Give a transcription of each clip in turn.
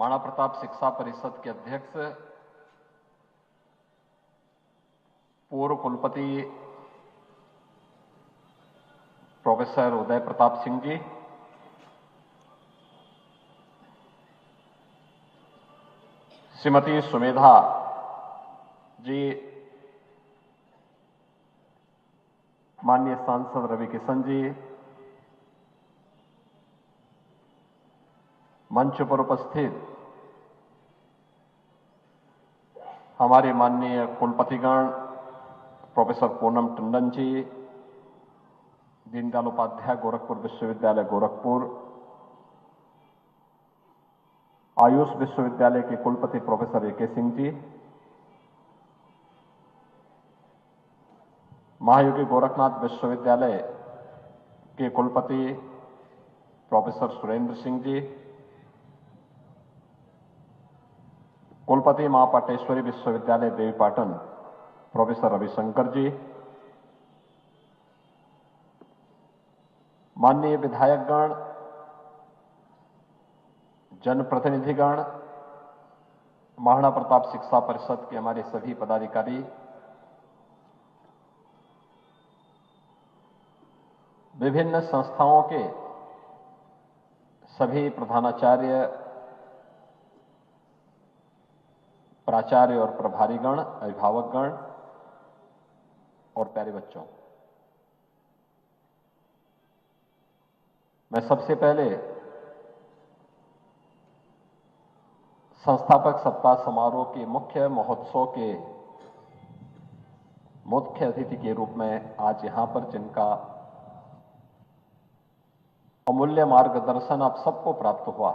महाराणा प्रताप शिक्षा परिषद के अध्यक्ष पूर्व कुलपति प्रोफेसर उदय प्रताप सिंह जी, श्रीमती सुमेधा जी, माननीय सांसद रवि किशन जी, मंच पर उपस्थित हमारे माननीय कुलपतिगण प्रोफेसर पूनम टंडन जी, दीनदयाल उपाध्याय गोरखपुर विश्वविद्यालय गोरखपुर, आयुष विश्वविद्यालय के कुलपति प्रोफेसर ए.के. सिंह जी, महायोगी गोरखनाथ विश्वविद्यालय के कुलपति प्रोफेसर सुरेंद्र सिंह जी, कुलपति मां पाटेश्वरी विश्वविद्यालय देवीपाटन प्रोफेसर रविशंकर जी, माननीय विधायकगण, जनप्रतिनिधिगण, महाराणा प्रताप शिक्षा परिषद के हमारे सभी पदाधिकारी, विभिन्न संस्थाओं के सभी प्रधानाचार्य, प्राचार्य और प्रभारीगण, अभिभावकगण और प्यारे बच्चों, मैं सबसे पहले संस्थापक सप्ताह समारोह के मुख्य महोत्सव के मुख्य अतिथि के रूप में आज यहां पर जिनका अमूल्य मार्गदर्शन आप सबको प्राप्त हुआ,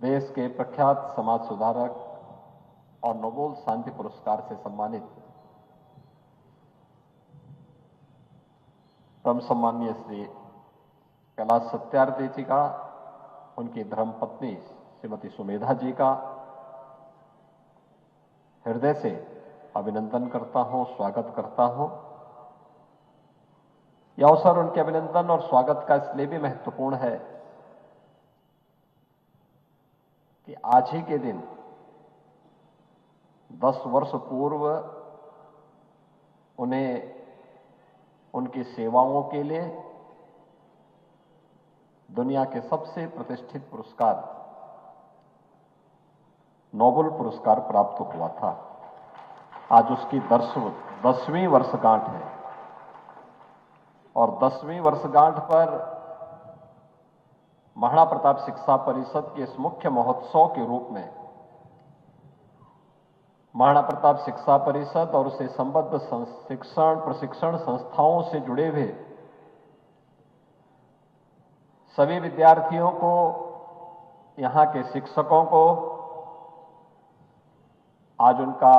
देश के प्रख्यात समाज सुधारक और नोबेल शांति पुरस्कार से सम्मानित परम सम्माननीय श्री कैलाश सत्यार्थी जी का, उनकी धर्मपत्नी श्रीमती सुमेधा जी का हृदय से अभिनंदन करता हूं, स्वागत करता हूं। यह अवसर उनके अभिनंदन और स्वागत का इसलिए भी महत्वपूर्ण है कि आज ही के दिन 10 वर्ष पूर्व उन्हें उनकी सेवाओं के लिए दुनिया के सबसे प्रतिष्ठित पुरस्कार नोबेल पुरस्कार प्राप्त हुआ था। आज उसकी 10वीं वर्षगांठ है और 10वीं वर्षगांठ पर महाराणा प्रताप शिक्षा परिषद के इस मुख्य महोत्सव के रूप में महाराणा प्रताप शिक्षा परिषद और उससे संबद्ध शिक्षण प्रशिक्षण संस्थाओं से जुड़े हुए सभी विद्यार्थियों को, यहां के शिक्षकों को आज उनका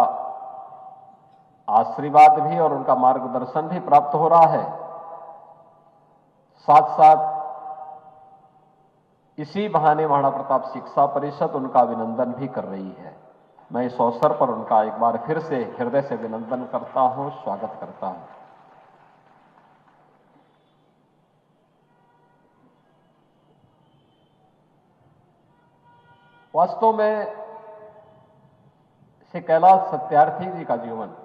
आशीर्वाद भी और उनका मार्गदर्शन भी प्राप्त हो रहा है। साथ साथ इसी बहाने महाराणा प्रताप शिक्षा परिषद उनका अभिनंदन भी कर रही है। मैं इस अवसर पर उनका एक बार फिर से हृदय से अभिनंदन करता हूं, स्वागत करता हूं। वास्तव में श्री कैलाश सत्यार्थी जी का जीवन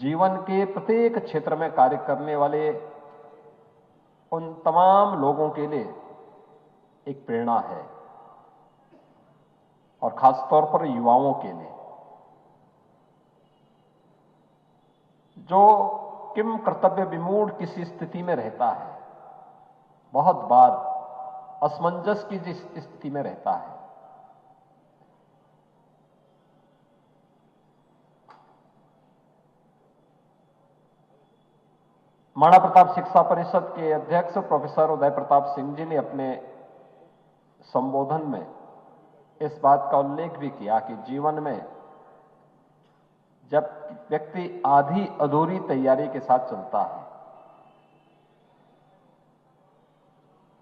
जीवन के प्रत्येक क्षेत्र में कार्य करने वाले उन तमाम लोगों के लिए एक प्रेरणा है और खासतौर पर युवाओं के लिए, जो किम कर्तव्य विमूढ़ किसी स्थिति में रहता है, बहुत बार असमंजस की जिस स्थिति में रहता है, महाराणा प्रताप शिक्षा परिषद के अध्यक्ष प्रोफेसर उदय प्रताप सिंह जी ने अपने संबोधन में इस बात का उल्लेख भी किया कि जीवन में जब व्यक्ति आधी अधूरी तैयारी के साथ चलता है,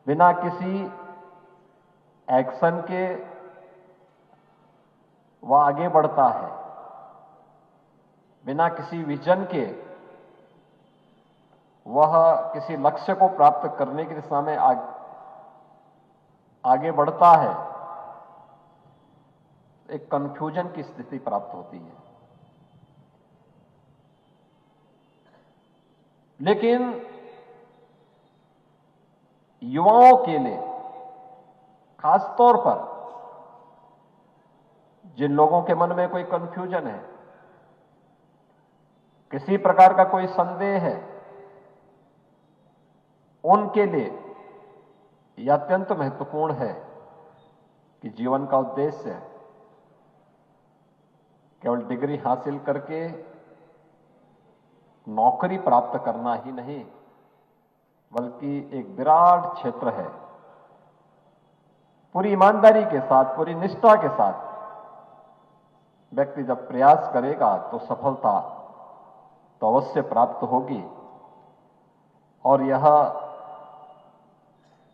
बिना किसी एक्शन के वह आगे बढ़ता है, बिना किसी विजन के वह किसी लक्ष्य को प्राप्त करने की दिशा में आगे बढ़ता है, एक कंफ्यूजन की स्थिति प्राप्त होती है। लेकिन युवाओं के लिए, खासतौर पर जिन लोगों के मन में कोई कंफ्यूजन है, किसी प्रकार का कोई संदेह है, उनके लिए यह अत्यंत महत्वपूर्ण है कि जीवन का उद्देश्य केवल डिग्री हासिल करके नौकरी प्राप्त करना ही नहीं, बल्कि एक विराट क्षेत्र है। पूरी ईमानदारी के साथ, पूरी निष्ठा के साथ व्यक्ति जब प्रयास करेगा तो सफलता तो अवश्य प्राप्त होगी। और यह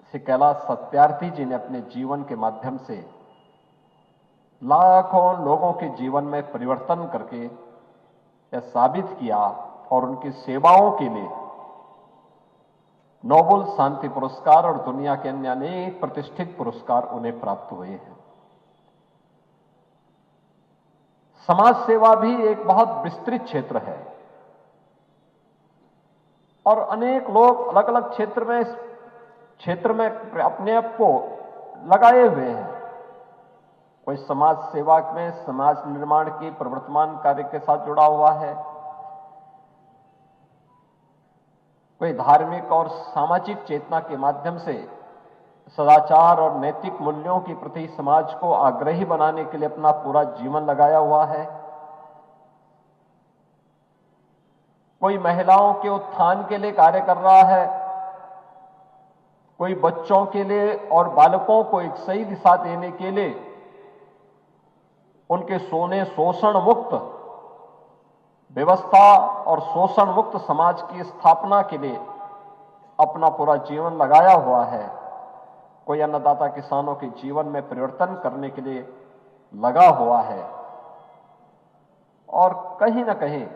श्री कैलाश सत्यार्थी जी ने अपने जीवन के माध्यम से लाखों लोगों के जीवन में परिवर्तन करके यह साबित किया, और उनकी सेवाओं के लिए नोबेल शांति पुरस्कार और दुनिया के अन्य अनेक प्रतिष्ठित पुरस्कार उन्हें प्राप्त हुए हैं। समाज सेवा भी एक बहुत विस्तृत क्षेत्र है और अनेक लोग अलग अलग क्षेत्र में अपने आप को लगाए हुए हैं। कोई समाज सेवा में, समाज निर्माण की प्रवर्तमान कार्य के साथ जुड़ा हुआ है, कोई धार्मिक और सामाजिक चेतना के माध्यम से सदाचार और नैतिक मूल्यों के प्रति समाज को आग्रही बनाने के लिए अपना पूरा जीवन लगाया हुआ है, कोई महिलाओं के उत्थान के लिए कार्य कर रहा है, कोई बच्चों के लिए और बालकों को एक सही दिशा देने के लिए उनके शोषण मुक्त व्यवस्था और शोषण मुक्त समाज की स्थापना के लिए अपना पूरा जीवन लगाया हुआ है, कोई अन्नदाता किसानों के जीवन में परिवर्तन करने के लिए लगा हुआ है, और कहीं ना कहीं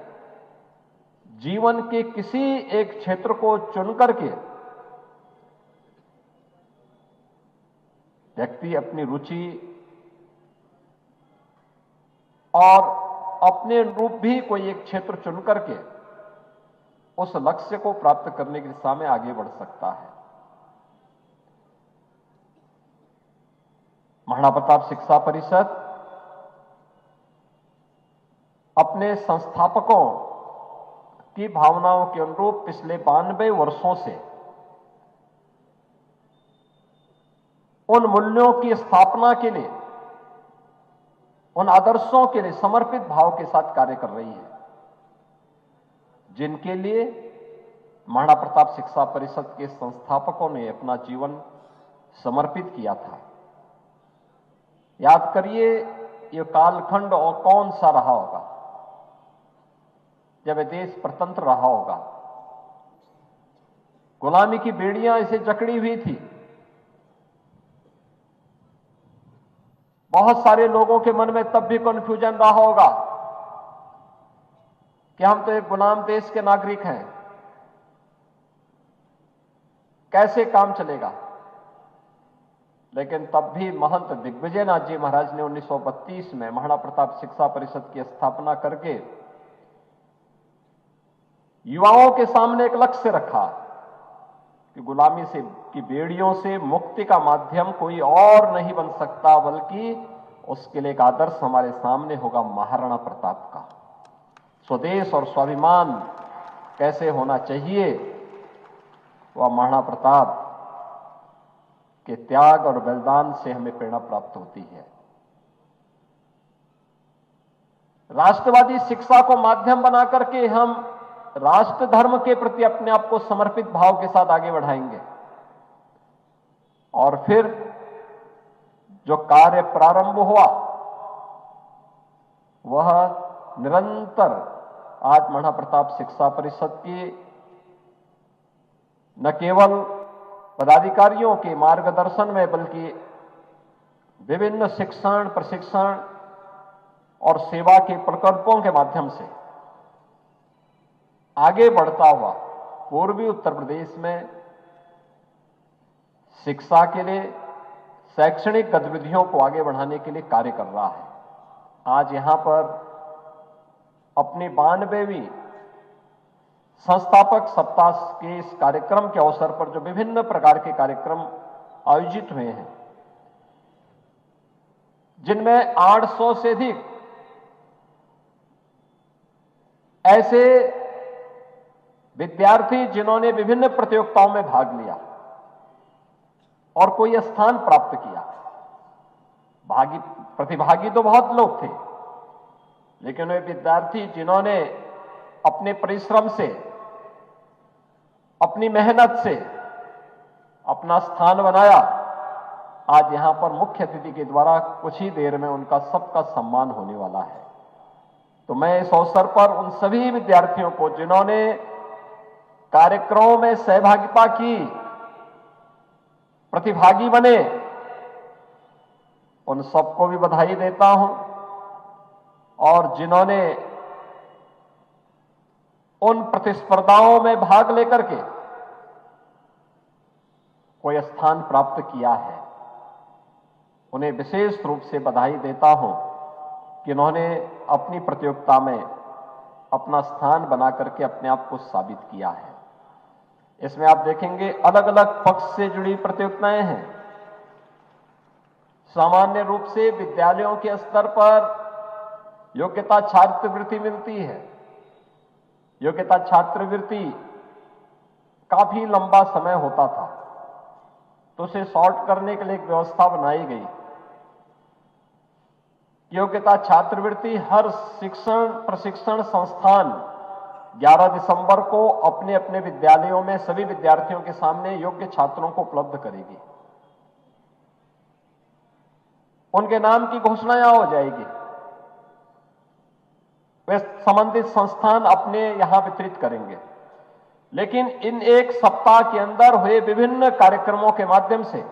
जीवन के किसी एक क्षेत्र को चुनकर के व्यक्ति अपनी रुचि और अपने रूप भी कोई एक क्षेत्र चुनकर के उस लक्ष्य को प्राप्त करने की दिशा में आगे बढ़ सकता है। महाराणा प्रताप शिक्षा परिषद अपने संस्थापकों की भावनाओं के अनुरूप पिछले 92 वर्षों से उन मूल्यों की स्थापना के लिए, उन आदर्शों के लिए समर्पित भाव के साथ कार्य कर रही है, जिनके लिए महाराणा प्रताप शिक्षा परिषद के संस्थापकों ने अपना जीवन समर्पित किया था। याद करिए, यह कालखंड और कौन सा रहा होगा जब देश स्वतंत्र रहा होगा। गुलामी की बेड़ियां इसे जकड़ी हुई थी। बहुत सारे लोगों के मन में तब भी कन्फ्यूजन रहा होगा कि हम तो एक गुलाम देश के नागरिक हैं, कैसे काम चलेगा। लेकिन तब भी महंत दिग्विजयनाथ जी महाराज ने 1932 में महाराणा प्रताप शिक्षा परिषद की स्थापना करके युवाओं के सामने एक लक्ष्य रखा कि गुलामी से की बेड़ियों से मुक्ति का माध्यम कोई और नहीं बन सकता, बल्कि उसके लिए एक आदर्श हमारे सामने होगा महाराणा प्रताप का। स्वदेश और स्वाभिमान कैसे होना चाहिए, वह महाराणा प्रताप के त्याग और बलिदान से हमें प्रेरणा प्राप्त होती है। राष्ट्रवादी शिक्षा को माध्यम बना करके हम राष्ट्र धर्म के प्रति अपने आप को समर्पित भाव के साथ आगे बढ़ाएंगे, और फिर जो कार्य प्रारंभ हुआ वह निरंतर आज महाराणा प्रताप शिक्षा परिषद की न केवल पदाधिकारियों के मार्गदर्शन में, बल्कि विभिन्न शिक्षण, प्रशिक्षण और सेवा के प्रकल्पों के माध्यम से आगे बढ़ता हुआ पूर्वी उत्तर प्रदेश में शिक्षा के लिए, शैक्षणिक गतिविधियों को आगे बढ़ाने के लिए कार्य कर रहा है। आज यहां पर अपनी 92वीं संस्थापक सप्ताह के इस कार्यक्रम के अवसर पर जो विभिन्न प्रकार के कार्यक्रम आयोजित हुए हैं, जिनमें 800 से अधिक ऐसे विद्यार्थी जिन्होंने विभिन्न प्रतियोगिताओं में भाग लिया और कोई स्थान प्राप्त किया। प्रतिभागी तो बहुत लोग थे, लेकिन वे विद्यार्थी जिन्होंने अपने परिश्रम से, अपनी मेहनत से अपना स्थान बनाया, आज यहां पर मुख्य अतिथि के द्वारा कुछ ही देर में उनका सबका सम्मान होने वाला है। तो मैं इस अवसर पर उन सभी विद्यार्थियों को जिन्होंने कार्यक्रमों में सहभागिता की, प्रतिभागी बने, उन सबको भी बधाई देता हूं। और जिन्होंने उन प्रतिस्पर्धाओं में भाग लेकर के कोई स्थान प्राप्त किया है, उन्हें विशेष रूप से बधाई देता हूं कि उन्होंने अपनी प्रतियोगिता में अपना स्थान बना करके अपने आप को साबित किया है। इसमें आप देखेंगे अलग अलग पक्ष से जुड़ी प्रतियोगिताएं हैं। सामान्य रूप से विद्यालयों के स्तर पर योग्यता छात्रवृत्ति मिलती है। योग्यता छात्रवृत्ति काफी लंबा समय होता था, तो उसे सॉर्ट करने के लिए एक व्यवस्था बनाई गई। योग्यता छात्रवृत्ति हर शिक्षण प्रशिक्षण संस्थान 11 दिसंबर को अपने अपने विद्यालयों में सभी विद्यार्थियों के सामने योग्य छात्रों को उपलब्ध करेगी। उनके नाम की घोषणा यहां हो जाएगी। वे संबंधित संस्थान अपने यहां वितरित करेंगे। लेकिन इन एक सप्ताह के अंदर हुए विभिन्न कार्यक्रमों के माध्यम से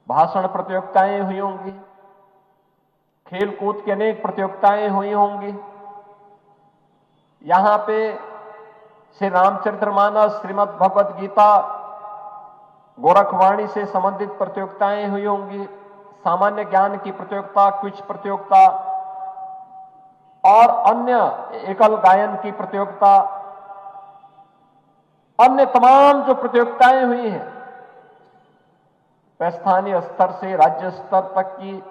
भाषण प्रतियोगिताएं हुई होंगी, खेल कूद की अनेक प्रतियोगिताएं हुई होंगी। यहां पे श्री रामचरितमानस, श्रीमद् भगवद गीता, गोरखवाणी से संबंधित प्रतियोगिताएं हुई होंगी, सामान्य ज्ञान की प्रतियोगिता, क्विज प्रतियोगिता और अन्य एकल गायन की प्रतियोगिता, अन्य तमाम जो प्रतियोगिताएं हुई हैं, वह स्थानीय स्तर से राज्य स्तर तक की,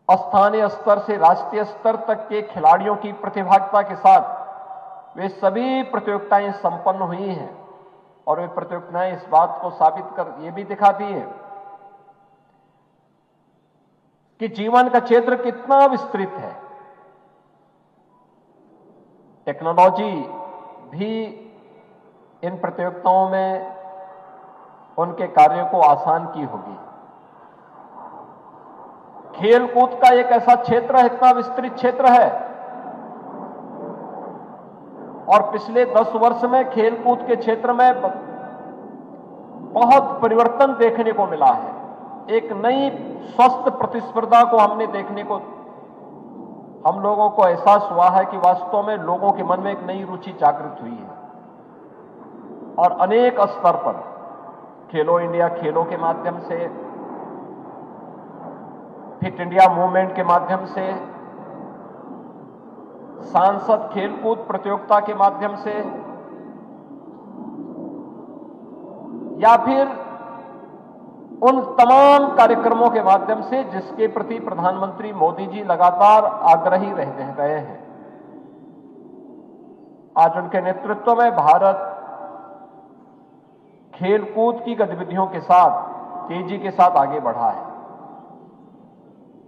स्थानीय स्तर से राष्ट्रीय स्तर तक के खिलाड़ियों की प्रतिभागिता के साथ वे सभी प्रतियोगिताएं संपन्न हुई हैं। और वे प्रतियोगिताएं इस बात को साबित कर ये भी दिखाती हैं कि जीवन का क्षेत्र कितना विस्तृत है। टेक्नोलॉजी भी इन प्रतियोगिताओं में उनके कार्यों को आसान की होगी। खेल कूद का एक ऐसा क्षेत्र है, इतना विस्तृत क्षेत्र है, और पिछले 10 वर्ष में खेल कूद के क्षेत्र में बहुत परिवर्तन देखने को मिला है। एक नई स्वस्थ प्रतिस्पर्धा को हमने देखने को, हम लोगों को एहसास हुआ है कि वास्तव में लोगों के मन में एक नई रुचि जागृत हुई है। और अनेक स्तर पर खेलो इंडिया खेलों के माध्यम से, फिट इंडिया मूवमेंट के माध्यम से, सांसद खेलकूद प्रतियोगिता के माध्यम से, या फिर उन तमाम कार्यक्रमों के माध्यम से जिसके प्रति प्रधानमंत्री मोदी जी लगातार आग्रही रह गए हैं। आज उनके नेतृत्व में भारत खेलकूद की गतिविधियों के साथ तेजी के साथ आगे बढ़ा है।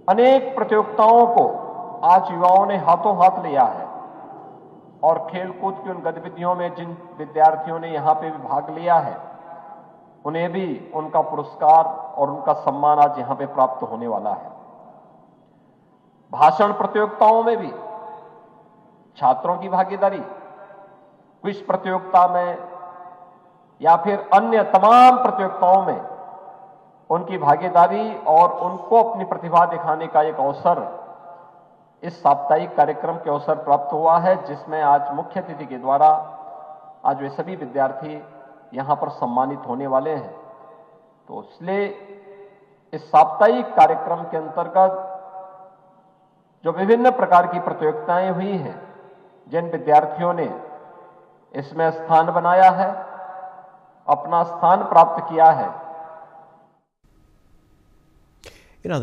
अनेक प्रतियोगिताओं को आज युवाओं ने हाथों हाथ लिया है, और खेलकूद की उन गतिविधियों में जिन विद्यार्थियों ने यहां पे भी भाग लिया है, उन्हें भी उनका पुरस्कार और उनका सम्मान आज यहां पे प्राप्त होने वाला है। भाषण प्रतियोगिताओं में भी छात्रों की भागीदारी, क्विज प्रतियोगिता में या फिर अन्य तमाम प्रतियोगिताओं में उनकी भागीदारी और उनको अपनी प्रतिभा दिखाने का एक अवसर इस साप्ताहिक कार्यक्रम के अवसर प्राप्त हुआ है, जिसमें आज मुख्य अतिथि के द्वारा आज वे सभी विद्यार्थी यहां पर सम्मानित होने वाले हैं। तो इसलिए इस साप्ताहिक कार्यक्रम के अंतर्गत जो विभिन्न प्रकार की प्रतियोगिताएं हुई हैं, जिन विद्यार्थियों ने इसमें स्थान बनाया है, अपना स्थान प्राप्त किया है,